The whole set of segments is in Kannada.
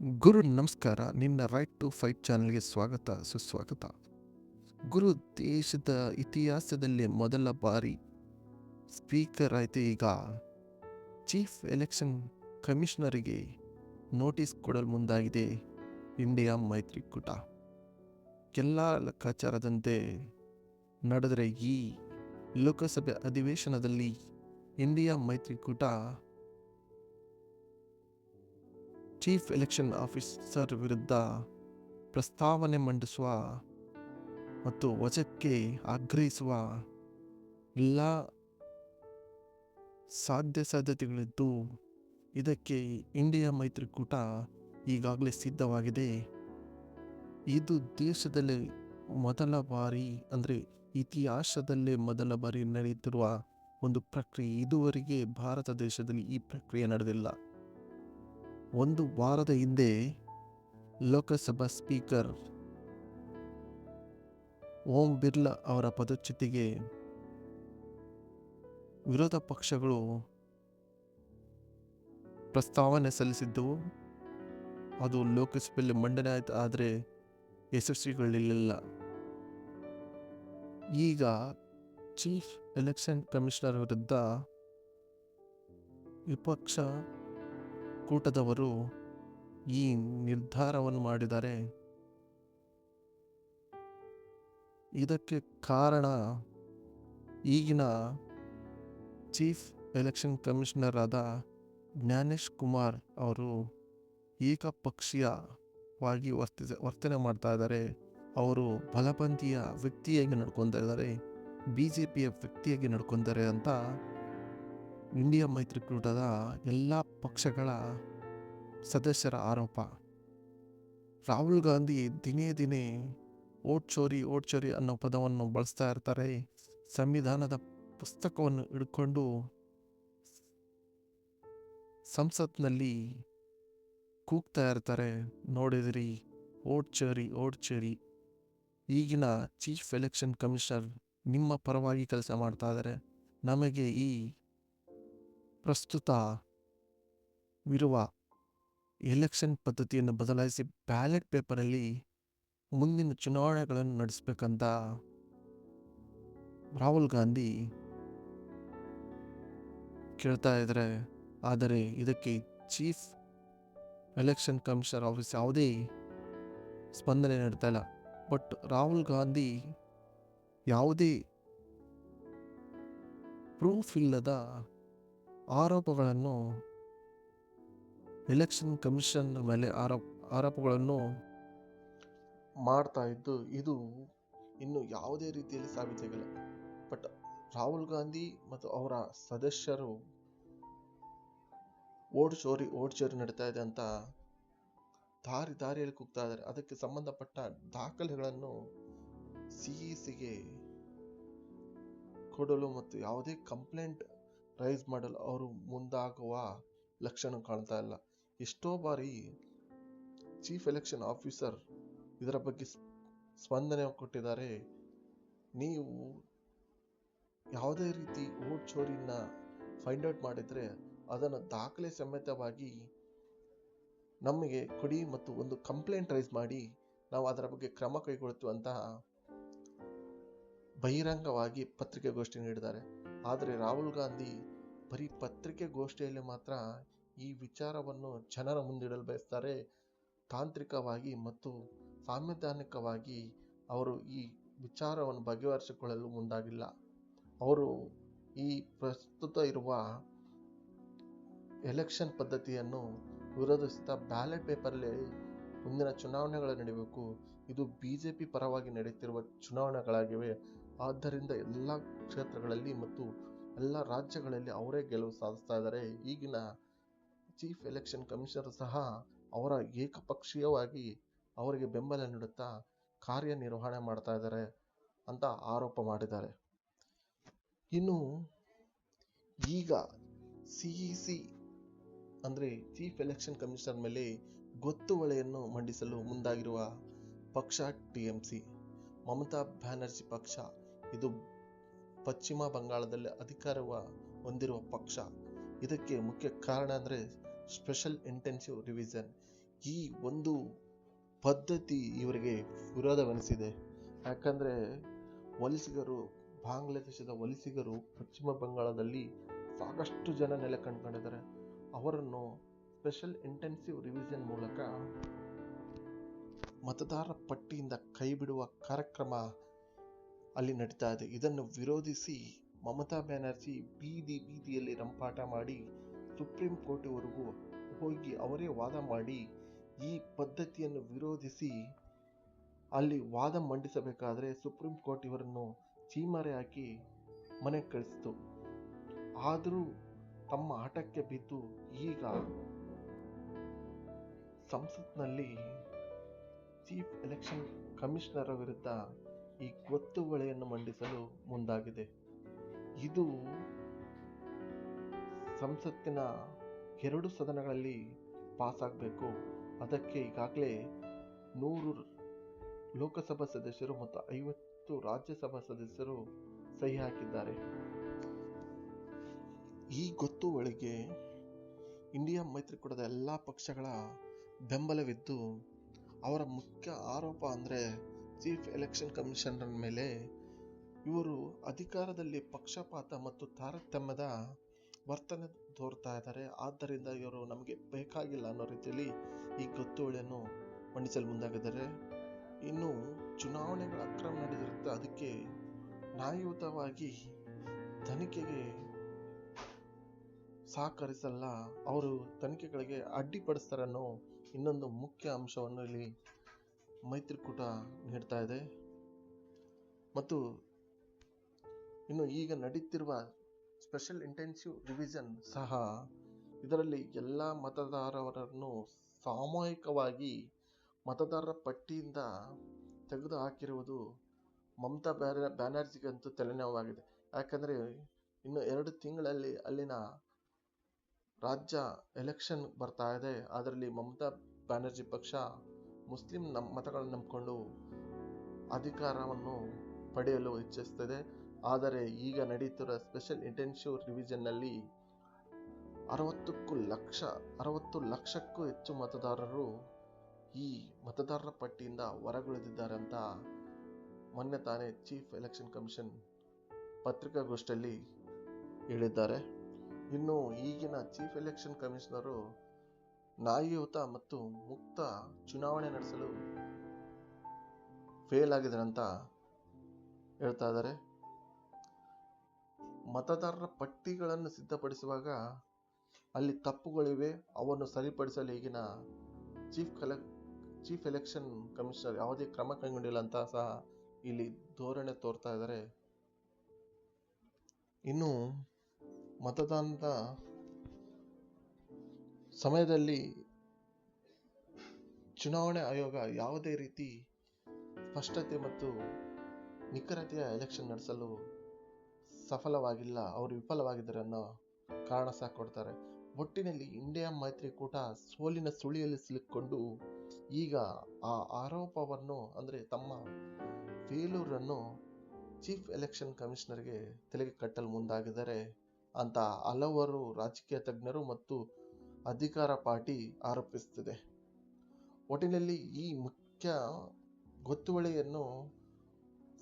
ಗುರು ನಮಸ್ಕಾರ. ನಿನ್ನ ರೈಟ್ ಟು ಫೈಟ್ ಚಾನಲ್ಗೆ ಸ್ವಾಗತ ಸುಸ್ವಾಗತ. ಗುರು, ದೇಶದ ಇತಿಹಾಸದಲ್ಲಿ ಮೊದಲ ಬಾರಿ ಸ್ಪೀಕರ್ ಆಯಿತು. ಈಗ ಚೀಫ್ ಎಲೆಕ್ಷನ್ ಕಮಿಷನರಿಗೆ ನೋಟಿಸ್ ಕೊಡಲು ಮುಂದಾಗಿದೆ ಇಂಡಿಯಾ ಮೈತ್ರಿಕೂಟ. ಎಲ್ಲ ಲೆಕ್ಕಾಚಾರದಂತೆ ನಡೆದರೆ ಈ ಲೋಕಸಭೆ ಅಧಿವೇಶನದಲ್ಲಿ ಇಂಡಿಯಾ ಮೈತ್ರಿಕೂಟ ಚೀಫ್ ಎಲೆಕ್ಷನ್ ಆಫೀಸರ್ ವಿರುದ್ಧ ಪ್ರಸ್ತಾವನೆ ಮಂಡಿಸುವ ಮತ್ತು ವಜಕ್ಕೆ ಆಗ್ರಹಿಸುವ ಎಲ್ಲ ಸಾಧ್ಯತೆಗಳಿದ್ದು, ಇದಕ್ಕೆ ಇಂಡಿಯಾ ಮೈತ್ರಿಕೂಟ ಈಗಾಗಲೇ ಸಿದ್ಧವಾಗಿದೆ. ಇದು ದೇಶದಲ್ಲಿ ಮೊದಲ ಬಾರಿ, ಅಂದರೆ ಇತಿಹಾಸದಲ್ಲೇ ಮೊದಲ ಬಾರಿ ನಡೆಯುತ್ತಿರುವ ಒಂದು ಪ್ರಕ್ರಿಯೆ. ಇದುವರೆಗೆ ಭಾರತ ದೇಶದಲ್ಲಿ ಈ ಪ್ರಕ್ರಿಯೆ ನಡೆದಿಲ್ಲ. ಒಂದು ವಾರದ ಹಿಂದೆ ಲೋಕಸಭಾ ಸ್ಪೀಕರ್ ಓಂ ಬಿರ್ಲಾ ಅವರ ಪದಚ್ಯುತಿಗೆ ವಿರೋಧ ಪಕ್ಷಗಳು ಪ್ರಸ್ತಾವನೆ ಸಲ್ಲಿಸಿದ್ದವು. ಅದು ಲೋಕಸಭೆಯಲ್ಲಿ ಮಂಡನೆ ಆಯಿತು, ಆದರೆ ಯಶಸ್ವಿಗೊಳ್ಳಲಿಲ್ಲ. ಈಗ ಚೀಫ್ ಎಲೆಕ್ಷನ್ ಕಮಿಷನರ್ ವಿರುದ್ಧ ವಿಪಕ್ಷ ಕೂಟದವರು ಈ ನಿರ್ಧಾರವನ್ನು ಮಾಡಿದ್ದಾರೆ. ಇದಕ್ಕೆ ಕಾರಣ, ಈಗಿನ ಚೀಫ್ ಎಲೆಕ್ಷನ್ ಕಮಿಷನರ್ ಆದ ಜ್ಞಾನೇಶ್ ಕುಮಾರ್ ಅವರು ಏಕಪಕ್ಷೀಯವಾಗಿ ವರ್ತನೆ ಮಾಡ್ತಾ ಇದ್ದಾರೆ. ಅವರು ಬಲಪಂಥೀಯ ವ್ಯಕ್ತಿಯಾಗಿ ನಡ್ಕೊತಾ ಇದ್ದಾರೆ, BJPಯ ವ್ಯಕ್ತಿಯಾಗಿ ನಡ್ಕೊತಾರೆ ಅಂತ ಇಂಡಿಯಾ ಮೈತ್ರಿಕೂಟದ ಎಲ್ಲ ಪಕ್ಷಗಳ ಸದಸ್ಯರ ಆರೋಪ. ರಾಹುಲ್ ಗಾಂಧಿ ದಿನೇ ಓಟ್ ಚೋರಿ ಅನ್ನೋ ಪದವನ್ನು ಬಳಸ್ತಾ ಇರ್ತಾರೆ. ಸಂವಿಧಾನದ ಪುಸ್ತಕವನ್ನು ಹಿಡ್ಕೊಂಡು ಸಂಸತ್ನಲ್ಲಿ ಕೂಗ್ತಾ ಇರ್ತಾರೆ, ನೋಡಿದಿರಿ, ಓಟ್ ಚೋರಿ. ಈಗಿನ ಚೀಫ್ ಎಲೆಕ್ಷನ್ ಕಮಿಷನರ್ ನಿಮ್ಮ ಪರವಾಗಿ ಕೆಲಸ ಮಾಡ್ತಾ ಇದ್ದಾರೆ. ನಮಗೆ ಈ ಪ್ರಸ್ತುತ ವಿರುವ ಎಲೆಕ್ಷನ್ ಪದ್ಧತಿಯನ್ನು ಬದಲಾಯಿಸಿ ಬ್ಯಾಲೆಟ್ ಪೇಪರಲ್ಲಿ ಮುಂದಿನ ಚುನಾವಣೆಗಳನ್ನು ನಡೆಸಬೇಕಂತ ರಾಹುಲ್ ಗಾಂಧಿ ಕೇಳ್ತಾ ಇದ್ದಾರೆ. ಆದರೆ ಇದಕ್ಕೆ ಚೀಫ್ ಎಲೆಕ್ಷನ್ ಕಮಿಷನರ್ ಆಫೀಸ್ ಯಾವುದೇ ಸ್ಪಂದನೆ ನೀಡ್ತಾ ಇಲ್ಲ. ಬಟ್ ರಾಹುಲ್ ಗಾಂಧಿ ಯಾವುದೇ ಪ್ರೂಫ್ ಇಲ್ಲದ ಆರೋಪಗಳನ್ನು ಎಲೆಕ್ಷನ್ ಕಮಿಷನ್ ಮೇಲೆ ಆರೋಪಗಳನ್ನು ಮಾಡ್ತಾ ಇದ್ದು, ಇದು ಇನ್ನು ಯಾವುದೇ ರೀತಿಯಲ್ಲಿ ಸಾಬೀತಾಗಿಲ್ಲ. ಬಟ್ ರಾಹುಲ್ ಗಾಂಧಿ ಮತ್ತು ಅವರ ಸದಸ್ಯರು ಓಟ್ ಚೋರಿ ನಡೀತಾ ಇದೆ ಅಂತ ದಾರಿಯಲ್ಲಿ ಕೂಗ್ತಾ ಇದ್ದಾರೆ. ಅದಕ್ಕೆ ಸಂಬಂಧಪಟ್ಟ ದಾಖಲೆಗಳನ್ನು CECಗೆ ಕೊಡಲು ಮತ್ತು ಯಾವುದೇ ಕಂಪ್ಲೇಂಟ್ ರೈಸ್ ಮಾಡಲು ಅವರು ಮುಂದಾಗುವ ಲಕ್ಷಣ ಕಾಣ್ತಾ ಇಲ್ಲ. ಎಷ್ಟೋ ಬಾರಿ ಚೀಫ್ ಎಲೆಕ್ಷನ್ ಆಫೀಸರ್ ಇದರ ಬಗ್ಗೆ ಸ್ಪಂದನೆ ಕೊಟ್ಟಿದ್ದಾರೆ. ನೀವು ಯಾವುದೇ ರೀತಿ ಓಟ್ ಚೋರಿನ ಫೈಂಡ್ ಔಟ್ ಮಾಡಿದ್ರೆ ಅದನ್ನು ದಾಖಲೆ ಸಮೇತವಾಗಿ ನಮಗೆ ಕೊಡಿ ಮತ್ತು ಒಂದು ಕಂಪ್ಲೇಂಟ್ ರೈಸ್ ಮಾಡಿ, ನಾವು ಅದರ ಬಗ್ಗೆ ಕ್ರಮ ಕೈಗೊಳ್ಳುತ್ತೇವೆ ಅಂತ ಬಹಿರಂಗವಾಗಿ ಪತ್ರಿಕಾಗೋಷ್ಠಿ ನೀಡಿದ್ದಾರೆ. ಆದರೆ ರಾಹುಲ್ ಗಾಂಧಿ ಬರೀ ಪತ್ರಿಕಾಗೋಷ್ಠಿಯಲ್ಲಿ ಮಾತ್ರ ಈ ವಿಚಾರವನ್ನು ಜನರ ಮುಂದಿಡಲು ಬಯಸ್ತಾರೆ. ತಾಂತ್ರಿಕವಾಗಿ ಮತ್ತು ಸಾಂವಿಧಾನಿಕವಾಗಿ ಅವರು ಈ ವಿಚಾರವನ್ನು ಬಗೆಹರಿಸಿಕೊಳ್ಳಲು ಮುಂದಾಗಿಲ್ಲ. ಅವರು ಈ ಪ್ರಸ್ತುತ ಇರುವ ಎಲೆಕ್ಷನ್ ಪದ್ಧತಿಯನ್ನು ವಿರೋಧಿಸುತ್ತಾ ಬ್ಯಾಲೆಟ್ ಪೇಪರ್ಲಿ ಮುಂದಿನ ಚುನಾವಣೆಗಳು ನಡೀಬೇಕು, ಇದು BJP ಪರವಾಗಿ ನಡೆಯುತ್ತಿರುವ ಚುನಾವಣೆಗಳಾಗಿವೆ, ಆದ್ದರಿಂದ ಎಲ್ಲ ಕ್ಷೇತ್ರಗಳಲ್ಲಿ ಮತ್ತು ಎಲ್ಲ ರಾಜ್ಯಗಳಲ್ಲಿ ಅವರೇ ಗೆಲುವು ಸಾಧಿಸ್ತಾ ಇದ್ದಾರೆ. ಈಗಿನ ಚೀಫ್ ಎಲೆಕ್ಷನ್ ಕಮಿಷನರ್ ಸಹ ಅವರ ಏಕಪಕ್ಷೀಯವಾಗಿ ಅವರಿಗೆ ಬೆಂಬಲ ನೀಡುತ್ತಾ ಕಾರ್ಯನಿರ್ವಹಣೆ ಮಾಡ್ತಾ ಇದ್ದಾರೆ ಅಂತ ಆರೋಪ ಮಾಡಿದ್ದಾರೆ. ಇನ್ನು ಈಗ CEC ಅಂದರೆ ಚೀಫ್ ಎಲೆಕ್ಷನ್ ಕಮಿಷನರ್ ಮೇಲೆ ಗೊತ್ತುವಳಿಯನ್ನು ಮಂಡಿಸಲು ಮುಂದಾಗಿರುವ ಪಕ್ಷ TMC, ಮಮತಾ ಬ್ಯಾನರ್ಜಿ ಪಕ್ಷ. ಇದು ಪಶ್ಚಿಮ ಬಂಗಾಳದಲ್ಲಿ ಅಧಿಕಾರ ಹೊಂದಿರುವ ಪಕ್ಷ. ಇದಕ್ಕೆ ಮುಖ್ಯ ಕಾರಣ ಅಂದರೆ ಸ್ಪೆಷಲ್ ಇಂಟೆನ್ಸಿವ್ ರಿವಿಷನ್. ಈ ಒಂದು ಪದ್ಧತಿ ಇವರಿಗೆ ವಿರೋಧವೆನಿಸಿದೆ. ಯಾಕಂದ್ರೆ ವಲಸಿಗರು, ಬಾಂಗ್ಲಾದೇಶದ ವಲಸಿಗರು ಪಶ್ಚಿಮ ಬಂಗಾಳದಲ್ಲಿ ಸಾಕಷ್ಟು ಜನ ನೆಲೆ ಕಂಡುಕೊಂಡಿದ್ದಾರೆ. ಅವರನ್ನು ಸ್ಪೆಷಲ್ ಇಂಟೆನ್ಸಿವ್ ರಿವಿಷನ್ ಮೂಲಕ ಮತದಾರರ ಪಟ್ಟಿಯಿಂದ ಕೈ ಬಿಡುವ ಕಾರ್ಯಕ್ರಮ ಅಲ್ಲಿ ನಡೀತಾ ಇದೆ. ಇದನ್ನು ವಿರೋಧಿಸಿ ಮಮತಾ ಬ್ಯಾನರ್ಜಿ ಬೀದಿಯಲ್ಲಿ ರಂಪಾಟ ಮಾಡಿ ಸುಪ್ರೀಂ ಕೋರ್ಟ್ವರೆಗೂ ಹೋಗಿ ಅವರೇ ವಾದ ಮಾಡಿ ಈ ಪದ್ಧತಿಯನ್ನು ವಿರೋಧಿಸಿ ಅಲ್ಲಿ ವಾದ ಮಂಡಿಸಬೇಕಾದ್ರೆ ಸುಪ್ರೀಂ ಕೋರ್ಟ್ ಇವರನ್ನು ಚೀಮಾರೆ ಹಾಕಿ ಮನೆಗೆ ಕಳಿಸಿತು. ಆದರೂ ತಮ್ಮ ಹಠಕ್ಕೆ ಬಿದ್ದು ಈಗ ಸಂಸತ್ನಲ್ಲಿ ಚೀಫ್ ಎಲೆಕ್ಷನ್ ಕಮಿಷನರ್ ವಿರುದ್ಧ ಈ ಗೊತ್ತುವಳಿಯನ್ನು ಮಂಡಿಸಲು ಮುಂದಾಗಿದೆ. ಇದು ಸಂಸತ್ತಿನ 2 ಸದನಗಳಲ್ಲಿ ಪಾಸ್ ಆಗಬೇಕು. ಅದಕ್ಕೆ ಈಗಾಗಲೇ 100 ಲೋಕಸಭಾ ಸದಸ್ಯರು ಮತ್ತು 50 ರಾಜ್ಯಸಭಾ ಸದಸ್ಯರು ಸಹಿ ಹಾಕಿದ್ದಾರೆ. ಈ ಗೊತ್ತುವಳಿಗೆ ಇಂಡಿಯಾ ಮೈತ್ರಿಕೂಟದ ಎಲ್ಲ ಪಕ್ಷಗಳ ಬೆಂಬಲವಿದ್ದು, ಅವರ ಮುಖ್ಯ ಆರೋಪ ಅಂದರೆ ಚೀಫ್ ಎಲೆಕ್ಷನ್ ಕಮಿಷನರ್ ಮೇಲೆ ಇವರು ಅಧಿಕಾರದಲ್ಲಿ ಪಕ್ಷಪಾತ ಮತ್ತು ತಾರತಮ್ಯದ ವರ್ತನೆ ತೋರ್ತಾ ಇದ್ದಾರೆ. ಆದ್ದರಿಂದ ಇವರು ನಮಗೆ ಬೇಕಾಗಿಲ್ಲ ಅನ್ನೋ ರೀತಿಯಲ್ಲಿ ಈ ಗೊತ್ತುವಳಿಯನ್ನು ಮಂಡಿಸಲು ಮುಂದಾಗಿದ್ದಾರೆ. ಇನ್ನು ಚುನಾವಣೆಗಳ ಅಕ್ರಮ ನಡೆದಿರುತ್ತೆ, ಅದಕ್ಕೆ ನ್ಯಾಯಯುತವಾಗಿ ತನಿಖೆಗೆ ಸಹಕರಿಸಲ್ಲ, ಅವರು ತನಿಖೆಗಳಿಗೆ ಅಡ್ಡಿಪಡಿಸ್ತಾರೆ ಅನ್ನೋ ಇನ್ನೊಂದು ಮುಖ್ಯ ಅಂಶವನ್ನು ಇಲ್ಲಿ ಮೈತ್ರಿಕೂಟ ನೀಡ್ತಾ ಇದೆ. ಮತ್ತು ಇನ್ನು ಈಗ ನಡೀತಿರುವ ಸ್ಪೆಷಲ್ ಇಂಟೆನ್ಸಿವ್ ರಿವಿಷನ್ ಸಹ ಇದರಲ್ಲಿ ಎಲ್ಲ ಮತದಾರರನ್ನು ಸಾಮೂಹಿಕವಾಗಿ ಮತದಾರರ ಪಟ್ಟಿಯಿಂದ ತೆಗೆದು ಹಾಕಿರುವುದು ಮಮತಾ ಬ್ಯಾನರ್ಜಿಗಂತೂ ತಲೆನೋವಾಗಿದೆ. ಯಾಕಂದರೆ ಇನ್ನು 2 ತಿಂಗಳಲ್ಲಿ ಅಲ್ಲಿನ ರಾಜ್ಯ ಎಲೆಕ್ಷನ್ ಬರ್ತಾ ಇದೆ. ಅದರಲ್ಲಿ ಮಮತಾ ಬ್ಯಾನರ್ಜಿ ಪಕ್ಷ ಮುಸ್ಲಿಂ ಮತಗಳನ್ನು ನಂಬಿಕೊಂಡು ಅಧಿಕಾರವನ್ನು ಪಡೆಯಲು ಇಚ್ಛಿಸುತ್ತದೆ. ಆದರೆ ಈಗ ನಡೀತಿರುವ ಸ್ಪೆಷಲ್ ಇಂಟೆನ್ಸಿವ್ ರಿವಿಷನ್ನಲ್ಲಿ 60 ಲಕ್ಷಕ್ಕೂ ಹೆಚ್ಚು ಮತದಾರರು ಈ ಮತದಾರರ ಪಟ್ಟಿಯಿಂದ ಹೊರಗುಳಿದಿದ್ದಾರೆ ಅಂತ ಮೊನ್ನೆ ತಾನೇ ಚೀಫ್ ಎಲೆಕ್ಷನ್ ಕಮಿಷನ್ ಪತ್ರಿಕಾಗೋಷ್ಠಿಯಲ್ಲಿ ಹೇಳಿದ್ದಾರೆ. ಇನ್ನು ಈಗಿನ ಚೀಫ್ ಎಲೆಕ್ಷನ್ ಕಮಿಷನರು ನ್ಯಾಯಯುತ ಮತ್ತು ಮುಕ್ತ ಚುನಾವಣೆ ನಡೆಸಲು ಫೇಲ್ ಆಗಿದ್ದಾರೆ ಅಂತ ಹೇಳ್ತಾ ಇದ್ದಾರೆ. ಮತದಾರರ ಪಟ್ಟಿಗಳನ್ನು ಸಿದ್ಧಪಡಿಸುವಾಗ ಅಲ್ಲಿ ತಪ್ಪುಗಳಿವೆ, ಅವನ್ನು ಸರಿಪಡಿಸಲು ಈಗಿನ ಚೀಫ್ ಎಲೆಕ್ಷನ್ ಕಮಿಷನರ್ ಯಾವುದೇ ಕ್ರಮ ಕೈಗೊಂಡಿಲ್ಲ ಅಂತ ಸಹ ಇಲ್ಲಿ ಧೋರಣೆ ತೋರ್ತಾ ಇದ್ದಾರೆ. ಇನ್ನು ಮತದಾನದ ಸಮಯದಲ್ಲಿ ಚುನಾವಣೆ ಆಯೋಗ ಯಾವುದೇ ರೀತಿ ಸ್ಪಷ್ಟತೆ ಮತ್ತು ನಿಖರತೆಯ ಎಲೆಕ್ಷನ್ ನಡೆಸಲು ಸಫಲವಾಗಿಲ್ಲ, ಅವರು ವಿಫಲವಾಗಿದ್ದಾರೆ ಅನ್ನೋ ಕಾರಣ ಸಹ ಕೊಡ್ತಾರೆ. ಒಟ್ಟಿನಲ್ಲಿ ಇಂಡಿಯಾ ಮೈತ್ರಿಕೂಟ ಸೋಲಿನ ಸುಳಿಯಲ್ಲಿ ಸಿಲುಕಿಕೊಂಡು ಈಗ ಆ ಆರೋಪವನ್ನು ಅಂದರೆ ತಮ್ಮ ಫೇಲ್ಯೂರನ್ನು ಚೀಫ್ ಎಲೆಕ್ಷನ್ ಕಮಿಷನರ್ಗೆ ತಲೆಗೆ ಕಟ್ಟಲು ಮುಂದಾಗಿದ್ದಾರೆ ಅಂತ ಹಲವರು ರಾಜಕೀಯ ತಜ್ಞರು ಮತ್ತು ಅಧಿಕಾರ ಪಾರ್ಟಿ ಆರೋಪಿಸುತ್ತಿದೆ. ಒಟ್ಟಿನಲ್ಲಿ ಈ ಮುಖ್ಯ ಗೊತ್ತುವಳಿಯನ್ನು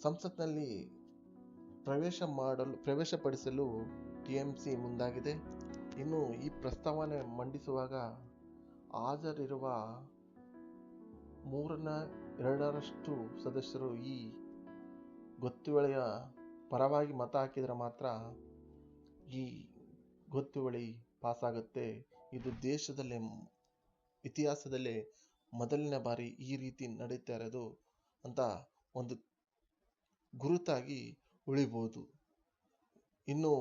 ಸಂಸತ್ನಲ್ಲಿ ಪ್ರವೇಶಪಡಿಸಲು ಟಿಎಂಸಿ ಮುಂದಾಗಿದೆ. ಇನ್ನು ಈ ಪ್ರಸ್ತಾವನೆ ಮಂಡಿಸುವಾಗ ಹಾಜರಿರುವ 2/3 ಸದಸ್ಯರು ಈ ಗೊತ್ತುವಳಿಯ ಪರವಾಗಿ ಮತ ಹಾಕಿದರೆ ಮಾತ್ರ ಈ ಗೊತ್ತುವಳಿ ಪಾಸ್ ಆಗುತ್ತೆ. ಇದು ದೇಶದಲ್ಲೇ ಇತಿಹಾಸದಲ್ಲೇ ಮೊದಲನೇ ಬಾರಿ ಈ ರೀತಿ ನಡೀತಾ ಇರೋದು ಅಂತ ಒಂದು ಗುರುತಾಗಿ ಉಳಿಬಹುದು. ಇನ್ನು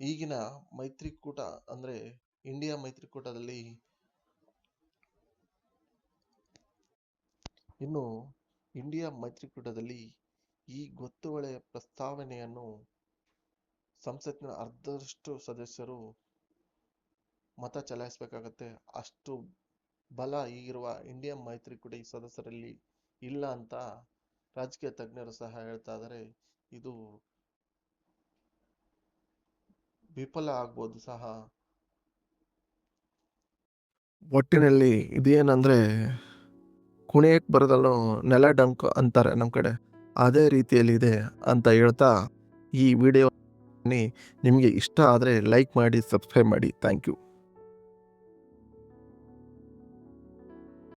ಈಗಿನ ಮೈತ್ರಿಕೂಟ ಅಂದ್ರೆ ಇಂಡಿಯಾ ಮೈತ್ರಿಕೂಟದಲ್ಲಿ ಈ ಗೊತ್ತುವಳಿಯ ಪ್ರಸ್ತಾವನೆಯನ್ನು ಸಂಸತ್ತಿನ ಅರ್ಧದಷ್ಟು ಸದಸ್ಯರು ಮತ ಚಲಾಯಿಸಬೇಕಾಗತ್ತೆ. ಅಷ್ಟು ಬಲ ಈಗಿರುವ ಇಂಡಿಯಾ ಮೈತ್ರಿಕೂಟ ಈ ಸದಸ್ಯರಲ್ಲಿ ಇಲ್ಲ ಅಂತ ರಾಜಕೀಯ ತಜ್ಞರು ಸಹ ಹೇಳ್ತಾ ಇದ್ದಾರೆ. ಇದು ವಿಫಲ ಆಗ್ಬೋದು ಸಹ. ಒಟ್ಟಿನಲ್ಲಿ ಇದೇನಂದರೆ ಕುಣಿಯಕ್ಕೆ ಬರೋದಲ್ಲೂ ನೆಲ ಡಂಕು ಅಂತಾರೆ ನಮ್ಮ ಕಡೆ, ಅದೇ ರೀತಿಯಲ್ಲಿದೆ ಅಂತ ಹೇಳ್ತಾ ಈ ವಿಡಿಯೋ ನಿಮಗೆ ಇಷ್ಟ ಆದರೆ ಲೈಕ್ ಮಾಡಿ, ಸಬ್ಸ್ಕ್ರೈಬ್ ಮಾಡಿ. Thank you.